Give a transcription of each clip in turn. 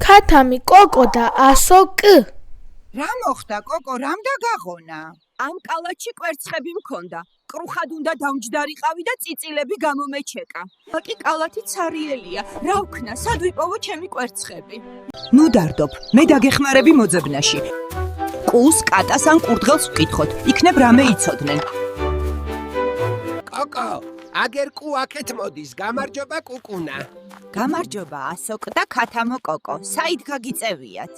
ქათამი, კოკო და ასო კ. რა მოხდა, კოკო, რამ დაგაღონა? ამ კალათში კვერცხები მქონდა. კრუხად უნდა დამჯდარიყავი და წიწილები გამომეჩეკა. აკი კალათი ცარიელია. რა ვქნა, სად ვიპოვო ჩემი კვერცხები? ნუ დარდობ, მე დაგეხმარები მოძებნაში. კულს, კატას ან კურდღელს ვკითხოთ, იქნებ რამე იცოდნენ. კოკო, აგერ კუ აქეთ მოდის, გამარჯობა კუკუნა. გამარჯობა, ასოკ და ქათამო კოკო, საით გაგიწევიათ?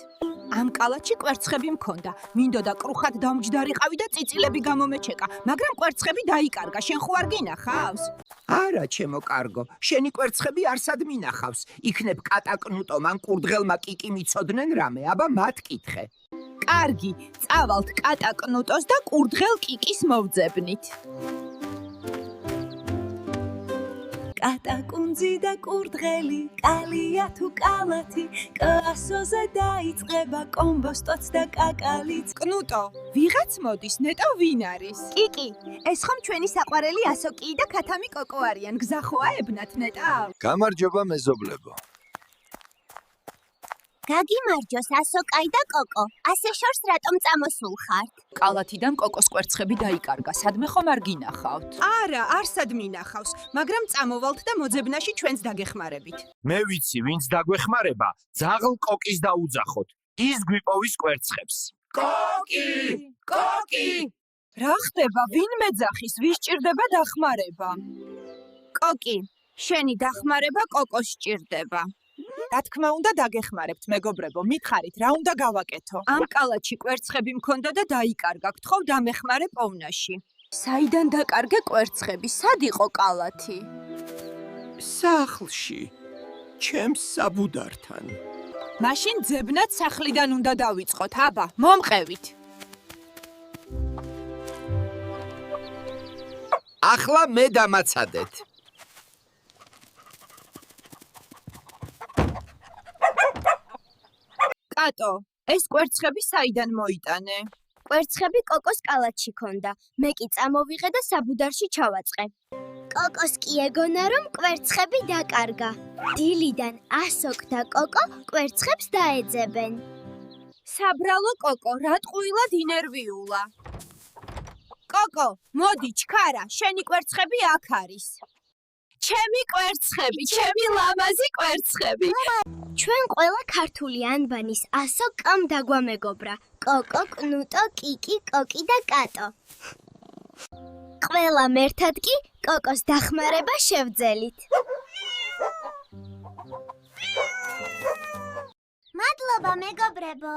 ამ კალათში კვერცხები მქონდა. მინდოდა კრუხად დამჯდარიყავი და წიწილები გამომეჩეკა, მაგრამ კვერცხები დაიკარგა. შენ ხო არ გინახავს? არა, ჩემო კარგო, შენი კვერცხები არსად მინახავს. იქნებ კატა კნუტომ ან კურდღელმა კიკი მიცოდნენ რამე, აბა მათ კითხე. კარგი, წავალთ კატა კნუტოს და კურდღელ კიკის მოვძებნით. კატა კუნძი და კურდღელი, კალია თუ კალათი, კასოზე დაიწყება კომბოსტოც და კაკალიც. კნუტო, ვიღაც მოდის, ნეტო ვინ არის? კიკი, ეს ხომ ჩვენი საყვარელი ასოკი და ქათამი კოკო არიან. გზა ხო აებნათ ნეტა? გამარჯობა მეზობლებო. გაგიმარჯოს ასოკაი და კოკო. ასე შორს რატომ წამოსულ ხართ? კალათიდან კოკოს კვერცხები დაიკარგა. სადმე ხომ არ გინახავთ? არა, არსად მინახავს, მაგრამ წამოვალთ და მოძებნაში ჩვენს დაგეხმარებით. მე ვიცი, ვინც დაგვეხმარება, ძაღლ კოკის დაუძახოთ. ის გვიპოვის კვერცხებს. კოკი! კოკი! რა ხდება? ვინ მეძახის? ვის ჭირდება დახმარება? კოკი, შენი დახმარება კოკოს სჭირდება. რა თქმა უნდა დაგეხმარებთ, მეგობრებო, მითხარით, რა უნდა გავაკეთო? ამ კალათში კვერცხები მქონდა და დაიკარგა. გთხოვ დამეხმარე პოვნაში. საიდან დაკარგე კვერცხები? სად იყო კალათი? სახლში, ჩემს საბუდართან. მაშინ ძებნად სახლიდან უნდა დავიწყოთ, აბა, მომყევით. ახლა მე დამაცადეთ. კატო, ეს კვერცხები საიდან მოიტანე? კვერცხები კოკოს კალათში ქონდა. მე კი წამოვიღე და საბუდარში ჩავაწყე. კოკოს კი ეგონა რომ კვერცხები დაკარგა. დილიდან ასოკ და კოკო კვერცხებს დაეძებენ. საბრალო კოკო, რა ტყუილად ინერვიულა. კოკო, მოდი ჩქარა, შენი კვერცხები აქ არის. ჩემი კვერცხები, ჩემი ლამაზი კვერცხები. ჩვენ ყველა ქართული ანბანის ასოკამ დაგვამეგობრა. კოკო, კნუტო, კიკი, კოკი და კატო. ყველამ ერთად კი კოკოს დახმარება შევძელით. მადლობა მეგობრებო.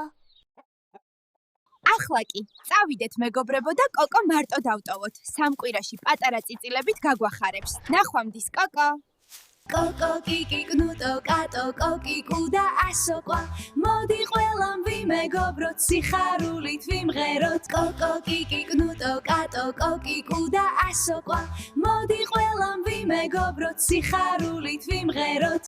ახლა კი, წავიდეთ მეგობრებო და კოკო მარტო დავტოვოთ. სამკვირაში პატარა წიწილებით გაგვახარებს. ნახვამდის კოკო. კოკო, კიკი, კნუტო, კატო, კოკი, კუ და ასოყვა. მოდი ყველამ ვიმეგობროთ, სიხარულით ვიმღეროთ. კოკო, კიკი, კნუტო, კატო, კოკი, კუ და ასოყვა. მოდი ყველამ ვიმეგობროთ, სიხარულით ვიმღეროთ.